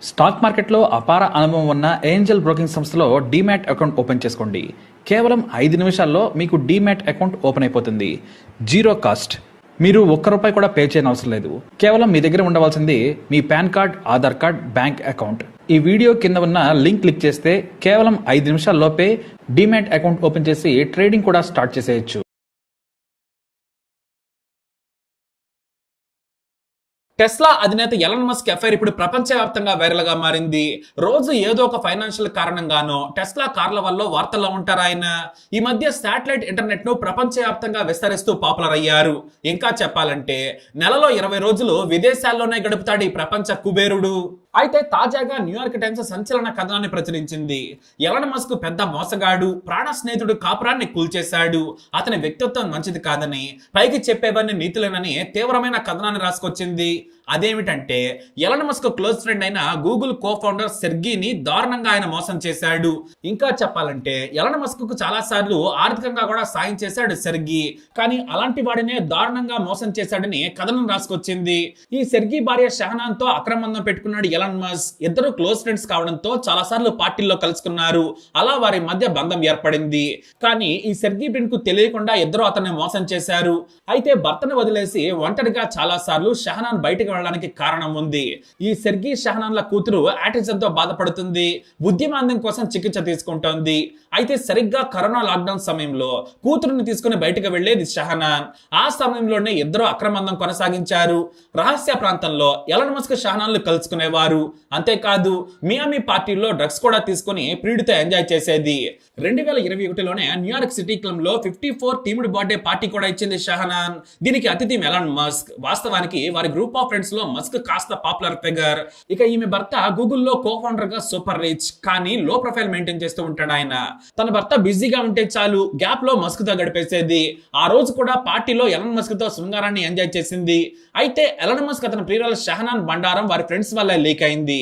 Stock మార్కెట్లో అపార అనుభవం ఉన్న ఏంజల్ బ్రోకింగ్ సంస్థలో డీమ్యాట్ అకౌంట్ ఓపెన్ చేసుకోండి. కేవలం 5 నిమిషాల్లో మీకు డీమ్యాట్ అకౌంట్ ఓపెన్ అయిపోతుంది. Zero cost. మీరు ₹1 కూడా పే చేయని అవసరం లేదు. కేవలం మీ దగ్గర ఉండవలసింది మీ pan card, Aadhaar card, bank account. ఈ వీడియో కింద ఉన్న లింక్ క్లిక్ చేస్తే కేవలం 5 నిమిషాల్లోపే డీమ్యాట్ అకౌంట్ ఓపెన్ చేసి ట్రేడింగ్ కూడా స్టార్ట్ చేసేయచ్చు. టెస్లా అధినేత ఎలాన్ మస్క్ ఎఫ్ఐఆర్ ఇప్పుడు ప్రపంచవ్యాప్తంగా వైరల్ గా మారింది. రోజు ఏదో ఒక ఫైనాన్షియల్ కారణంగానో టెస్లా కార్ల వల్ల వార్తల్లో ఉంటారు ఆయన. ఈ మధ్య శాటిలైట్ ఇంటర్నెట్ ను ప్రపంచవ్యాప్తంగా విస్తరిస్తూ పాపులర్ అయ్యారు. ఇంకా చెప్పాలంటే నెలలో 20 రోజులు విదేశాల్లోనే గడుపుతాడు ఈ ప్రపంచ కుబేరుడు. అయితే తాజాగా న్యూయార్క్ టైమ్స్ సంచలన కథనాన్ని ప్రచురించింది. ఎలాన్ మస్క్ పెద్ద మోసగాడు, ప్రాణ స్నేహితుడు కాపురాన్ని కూల్చేశాడు, అతని వ్యక్తిత్వం మంచిది కాదని, పైకి చెప్పేవన్నీ నీతులేనని తీవ్రమైన కథనాన్ని రాసుకొచ్చింది. అదేమిటంటే ఎలాన్ మస్క్ క్లోజ్ ఫ్రెండ్ అయిన గూగుల్ కో ఫౌండర్ సెర్గీని దారుణంగా ఆయన మోసం చేశాడు. ఇంకా చెప్పాలంటే ఎలాన్ మస్క్ కు చాలా సార్లు ఆర్థికంగా కూడా సాయం చేశాడు సెర్గీ. కానీ అలాంటి వాడినే దారుణంగా మోసం చేశాడని కథనం రాసుకొచ్చింది. ఈ సెర్గీ భార్య షహనాన్ తో అక్రమందం పెట్టుకున్నాడు ఎలాన్ మస్క్. ఇద్దరు క్లోజ్ ఫ్రెండ్స్ కావడంతో చాలా సార్లు పార్టీల్లో కలుసుకున్నారు. అలా వారి మధ్య బంధం ఏర్పడింది. కానీ ఈ సెర్గీ బ్రిన్ కు తెలియకుండా ఇద్దరు అతన్ని మోసం చేశారు. అయితే భర్తను వదిలేసి ఒంటరిగా చాలా సార్లు షహనాన్ బయటకు వెళ్ళడానికి కారణం ఉంది. ఈ సెర్గీ షహనాన్ల కూతురు ఆటిజం తో బాధపడుతుంది. బుద్ధిమాంద్యం కోసం చికిత్స తీసుకుంటోంది. అయితే సరిగ్గా కరోనా లాక్డౌన్ సమయంలో కూతురుని తీసుకుని బయటకు వెళ్లేది షహనాన్. ఆ సమయంలోనే ఇద్దరు అక్రమందం కొనసాగించారు. రహస్య ప్రాంతంలో ఎలాన్ మస్క్ షహనాన్లు కలుసుకునేవారు. అంతేకాదు మియామి పార్టీలో డ్రగ్స్ కూడా తీసుకుని ప్రియుడితో ఎంజాయ్ చేసేది. 2021లోనే న్యూయార్క్ సిటీ క్లబ్ లో 54 టీమ్డ్ బర్త్డే పార్టీ కూడా ఇచ్చింది షహనాన్. దీనికి అతిథి ఎలాన్ మస్క్. వాస్తవానికి వారి గ్రూప్ ఆఫ్ ఫ్రెండ్స్ లో మస్క్ కాస్త పాపులర్ ఫిగర్. ఇక ఈమె భర్త గూగుల్లో కో ఫౌండర్ గా సూపర్ రిచ్, కానీ లో ప్రొఫైల్ మెయింటైన్ చేస్తూ ఉంటాడు ఆయన. తన భర్త బిజీగా ఉంటే చాలు గ్యాప్ లో మస్క్ తో గడిపేసేది. ఆ రోజు కూడా పార్టీలో ఎలాన్ మస్క్ తో శృంగారాన్ని ఎంజాయ్ చేసింది. అయితే ఎలాన్ మస్క్ అతని ప్రియురాలు షహనాన్ బండారం వారి ఫ్రెండ్స్ వల్ల లీక్ అయింది.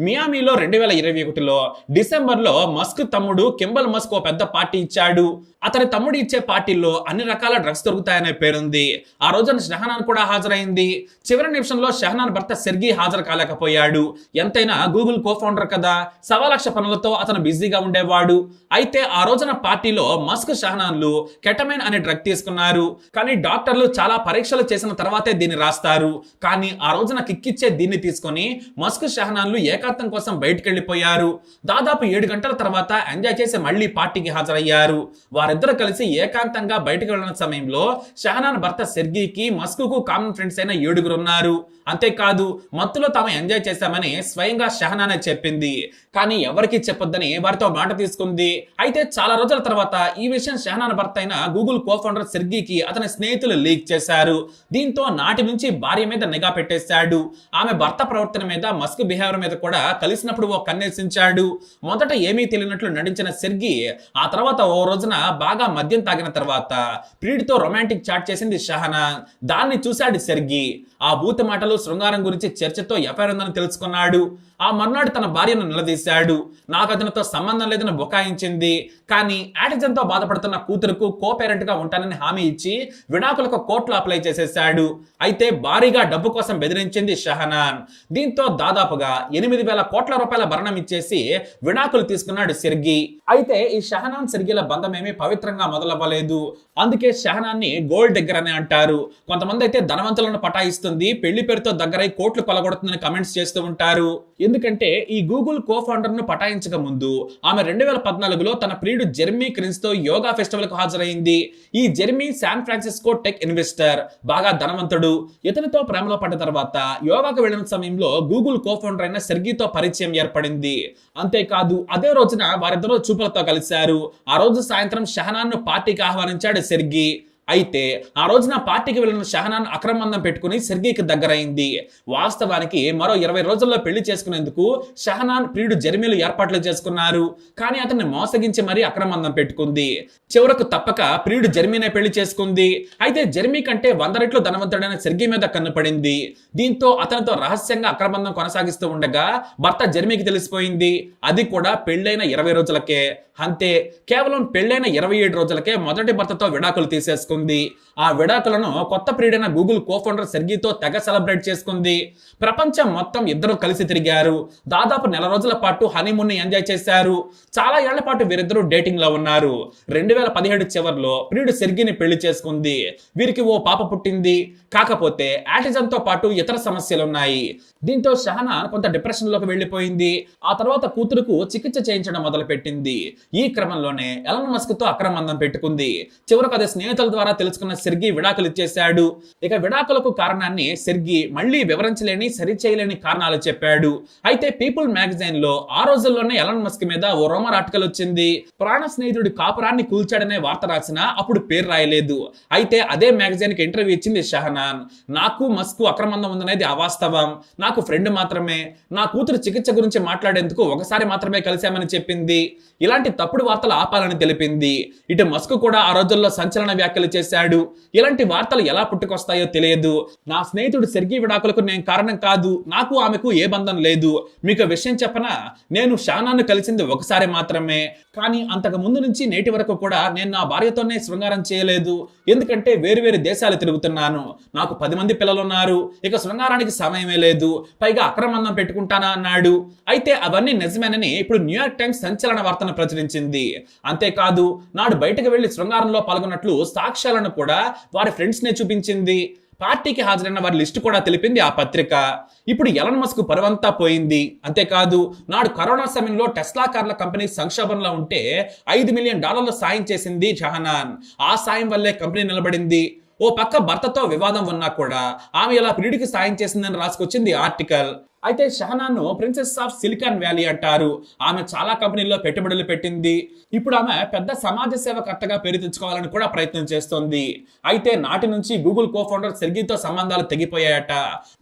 మియామిలో 2021లో డిసెంబర్ లో మస్క్ తమ్ముడు కింబల్ మస్క్ ఓ పెద్ద పార్టీ ఇచ్చాడు. అతని తమ్ముడు ఇచ్చే పార్టీల్లో అన్ని రకాల డ్రగ్స్ దొరుకుతాయనే పేరుంది. ఆ రోజున షహనాన్ కూడా హాజరైంది. చివరి నిమిషంలో షహనాన్ భర్త సెర్గీ హాజరు కాలేకపోయాడు. ఎంతైనా గూగుల్ కో ఫౌండర్ కదా, 1,00,000 పనులతో అతను బిజీగా ఉండేవాడు. అయితే ఆ రోజున పార్టీలో మస్క్ షహనాన్లు కెటమైన్ అనే డ్రగ్ తీసుకున్నారు. కానీ డాక్టర్లు చాలా పరీక్షలు చేసిన తర్వాతే దీన్ని రాస్తారు. కానీ ఆ రోజున కిక్కిచ్చే దీన్ని తీసుకొని మస్క్ షహనాన్లు ఏకాంతం కోసం బయటికి వెళ్ళిపోయారు. దాదాపు 7 గంటల తర్వాత ఎంజాయ్ చేసి మళ్ళీ పార్టీకి హాజరయ్యారు. వారిద్దరు కలిసి ఏకాంతంగా బయటకు వెళ్ళిన సమయంలో షహనాన్ భర్త సెర్గీకి మస్క్ కు కామన్ ఫ్రెండ్స్ అయిన 7 ఉన్నారు. అంతేకాదు మత్తులో తాము ఎంజాయ్ చేశామని స్వయంగా షహనానే చెప్పింది. కానీ ఎవరికి చెప్పొద్దని వారితో మాట తీసుకుంది. అయితే చాలా రోజుల తర్వాత ఈ విషయం షహనాన్ భర్త అయిన గూగుల్ కో ఫౌండర్ సెర్గీకి అతని స్నేహితులు లీక్ చేశారు. దీంతో నాటి నుంచి భార్య మీద నిఘా పెట్టేశాడు. ఆమె భర్త ప్రవర్తన మీద, మస్క్ బిహేవియర్ మీద కూడా కలిసినప్పుడు ఓ కన్నేసించాడు. మొదట ఏమీ తెలియనట్లు నటించిన సెర్గీ ఆ తర్వాత ఓ రోజున బాగా మద్యం తాగిన తర్వాత ప్రియుడితో రొమాంటిక్ చాట్ చేసింది షహనాన్. దాన్ని చూశాడు సెర్గీ. ఆ బూత్ మాటలు, శృంగారం గురించి చర్చతో ఎఫ్ఐఆర్ ఉందని తెలుసుకున్నాడు. ఆ మర్నాడు తన భార్యను నిలదీశాడు. నాకు అతనితో సంబంధం లేదని బుకాయించింది. కానీ ఆటిజంతో బాధపడుతున్న కూతురుకు కో పేరెంట్ గా ఉంటానని హామీ ఇచ్చి విడాకులకు కోర్టులో అప్లై చేసేశాడు. అయితే భారీగా డబ్బు కోసం బెదిరించింది షహనాన్. దీంతో దాదాపుగా 8,000 కోట్ల రూపాయల భరణం ఇచ్చేసి విడాకులు తీసుకున్నాడు సెర్గీ. అయితే ఈ షహనాన్ సెర్గీల బంధం ఏమీ పవిత్రంగా మొదలవ్వలేదు. అందుకే షహనాన్ని గోల్డ్ దగ్గర అని అంటారు. కొంతమంది అయితే ధనవంతులను పటాయిస్తుంది, పెళ్లి పేరుతో దగ్గరై కోట్లు కొలగొడుతుందని కమెంట్స్ చేస్తూ ఉంటారు. ఎందుకంటే ఈ గూగుల్ కో ఫౌండర్ ను పటాయించక ముందు ఆమె 2014లో తన ప్రియుడు జెర్మీ క్రిన్స్ తో యోగా ఫెస్టివల్ కు హాజరైంది. ఈ Jeremy San Francisco tech investor, బాగా ధనవంతుడు. ఇతనితో ప్రేమలో పడ్డ తర్వాత యోగాకు వెళ్లిన సమయంలో గూగుల్ కో ఫౌండర్ అయిన సెర్గీతో పరిచయం ఏర్పడింది. అంతేకాదు అదే రోజున వారిద్దరూ చూపులతో కలిశారు. ఆ రోజు సాయంత్రం షహనాన్ ను పార్టీకి ఆహ్వానించాడు సెర్గీ. అయితే ఆ రోజున పార్టీకి వెళ్ళిన షహనాన్ అక్రమందం పెట్టుకుని సెర్గీకి దగ్గరైంది. వాస్తవానికి మరో 20 రోజుల్లో పెళ్లి చేసుకునేందుకు షహనాన్ ప్రియుడు జెర్మీలు ఏర్పాట్లు చేసుకున్నారు. కానీ అతన్ని మోసగించి మరీ అక్రమందం పెట్టుకుంది. చివరకు తప్పక ప్రియుడు జెర్మీనే పెళ్లి చేసుకుంది. అయితే జెర్మీ కంటే 100 రెట్లు ధనవంతుడైన సెర్గీ మీద కన్నుపడింది. దీంతో అతనితో రహస్యంగా అక్రమందం కొనసాగిస్తూ ఉండగా భర్త జెర్మీకి తెలిసిపోయింది. అది కూడా పెళ్లైన 20 రోజులకే. అంతే, కేవలం పెళ్లైన 27 రోజులకే మొదటి భర్తతో విడాకులు తీసేసుకుంది. చేసుకుంది. ఆ విడాకులను కొత్త ప్రియుడైన గూగుల్ కో-ఫౌండర్ సెర్గీతో తెగ సెలబ్రేట్ చేసుకుంది. ప్రపంచం మొత్తం ఇద్దరు కలిసి తిరిగారు. దాదాపు నెల రోజుల పాటు హనీమూన్ ని ఎంజాయ్ చేశారు. చాలా ఏళ్ల పాటు వీరిద్దరూ డేటింగ్ లో ఉన్నారు. 2017 చివర్లో ప్రియుడు సెర్గీని పెళ్లి చేసుకుంది. వీరికి ఓ పాప పుట్టింది. కాకపోతే ఆటిజం తో పాటు ఇతర సమస్యలున్నాయి. దీంతో షహనాన్ కొంత డిప్రెషన్ లోకి వెళ్లిపోయింది. ఆ తర్వాత కూతురుకు చికిత్స చేయించడం మొదలు పెట్టింది. ఈ క్రమంలోనే ఎలన్ మస్క్ తో అక్రమందం పెట్టుకుంది. చివరకు అది స్నేహితుల ద్వారా తెలుసుకున్న సెర్గీ విడాకులు ఇచ్చేశాడు. ఇక విడాకులకు కారణాన్ని సెర్గీ మళ్లీ వివరించలేని సరిచేయలేని కారణాలు చెప్పాడు. అయితే పీపుల్ మ్యాగజైన్ లో ఆ రోజుల్లోనే ఎలన్ మస్క్ మీద ఓ రూమర్ ఆర్టికల్ వచ్చింది. ప్రాణ స్నేహితుడి కాపురాన్ని కూల్చాడనే వార్త రాసినా అప్పుడు పేరు రాయలేదు. అయితే అదే మ్యాగజైన్ కి ఇంటర్వ్యూ ఇచ్చింది షహనాన్. నాకు మస్క్ అక్రమందం ఉందనేది అవాస్తవం. నాకు ఫ్రెండ్ మాత్రమే. నా కూతురు చికిత్స గురించి మాట్లాడేందుకు ఒకసారి మాత్రమే కలిశామని చెప్పింది. ఇలాంటి తప్పుడు వార్తలు ఆపాలని తెలిపింది. ఇటు మస్క్ కూడా ఆ రోజుల్లో సంచలన వ్యాఖ్యలు చేశాడు. ఇలాంటి వార్తలు ఎలా పుట్టుకొస్తాయో తెలియదు. నా స్నేహితుడు సెర్గీ విడాకులకు నేను కారణం కాదు. నాకు ఆమెకు ఏ బంధం లేదు. మీకు విషయం చెప్పనా, నేను షహనాన్ను కలిసింది ఒకసారి మాత్రమే. కానీ అంతకు ముందు నుంచి నేటి వరకు కూడా నేను నా భార్యతోనే శృంగారం చేయలేదు. ఎందుకంటే వేరు దేశాలు తిరుగుతున్నాను. నాకు 10 మంది పిల్లలున్నారు. ఇక శృంగారానికి సమయమే లేదు. పైగా అక్రమందం పెట్టుకుంటానా అన్నాడు. అయితే అవన్నీ నిజమేనని ఇప్పుడు న్యూయార్క్ టైమ్స్ సంచలన వార్తను ప్రచురించింది. అంతేకాదు నాడు బయటకు వెళ్లి శృంగారంలో పాల్గొన్నట్లు సాక్ష్యాలను కూడా వారి ఫ్రెండ్స్ నే చూపించింది. పార్టీకి హాజరైన వారి లిస్టు కూడా తెలిపింది ఆ పత్రిక. ఇప్పుడు ఎలన్ మస్క్ పరువంతా పోయింది. అంతేకాదు నాడు కరోనా సమయంలో టెస్లా కార్ల కంపెనీ సంక్షోభంలో ఉంటే $5 మిలియన్ సాయం చేసింది షహనాన్. ఆ సాయం వల్లే కంపెనీ నిలబడింది. ఓ పక్క భర్తతో వివాదం ఉన్నా కూడా ఆమె ఇలా ప్రియుడికి సాయం చేసిందని రాసుకొచ్చింది ఆర్టికల్. అయితే షహనాన్ ను ప్రిన్సెస్ ఆఫ్ సిలికాన్ వ్యాలీ అంటారు. ఆమె చాలా కంపెనీల్లో పెట్టుబడులు పెట్టింది. ఇప్పుడు ఆమె పెద్ద సమాజ సేవకర్తగా పేరు తెచ్చుకోవాలని కూడా ప్రయత్నం చేస్తోంది. అయితే నాటి నుంచి గూగుల్ కో-ఫౌండర్ సెర్గీతో సంబంధాలు తెగిపోయాయట.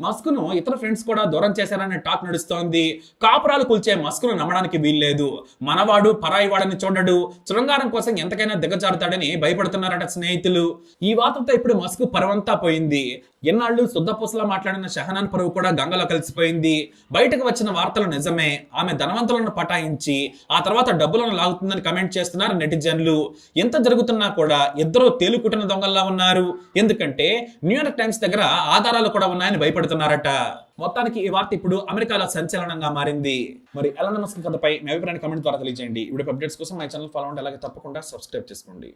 మస్క్ ను ఇతర ఫ్రెండ్స్ కూడా దూరం చేశారనే టాక్ నడుస్తోంది. కాపురాలు కూల్చే మస్క్ ను నమ్మడానికి వీల్లేదు. మనవాడు పరాయి వాడని చూడడు. శృంగారం కోసం ఎంతకైనా దిగజారుతాడని భయపడుతున్నారట స్నేహితులు. ఈ వార్తతో ఇప్పుడు మస్క్ పరువంతా పోయింది. ఎన్నాళ్ళు శుద్ధపూసలా మాట్లాడిన షహనాన్ పరువు కూడా గంగలో కలిసిపోయింది. బయటకు వచ్చిన వార్తలు నిజమే. ఆమె ధనవంతులను పటాయించి ఆ తర్వాత డబ్బులను లాగుతుందని కమెంట్ చేస్తున్నారు నెటిజన్లు. ఎంత జరుగుతున్నా కూడా ఇద్దరు తేలుకుట్టిన దొంగల్లా ఉన్నారు. ఎందుకంటే న్యూయార్క్ టైమ్స్ దగ్గర ఆధారాలు కూడా ఉన్నాయని భయపడుతున్నారట. మొత్తానికి ఈ వార్త ఇప్పుడు అమెరికాలో సంచలనంగా మారింది. మరి ఎలన్ మస్క్ కథపై మీ అభిప్రాయాన్ని కామెంట్ ద్వారా తెలియజేయండి. ఇప్పుడు అప్డేట్స్ కోసం మై ఛానల్ ఫాలో అవ్వండి. అలాగే తప్పకుండా సబ్స్క్రైబ్ చేసుకోండి.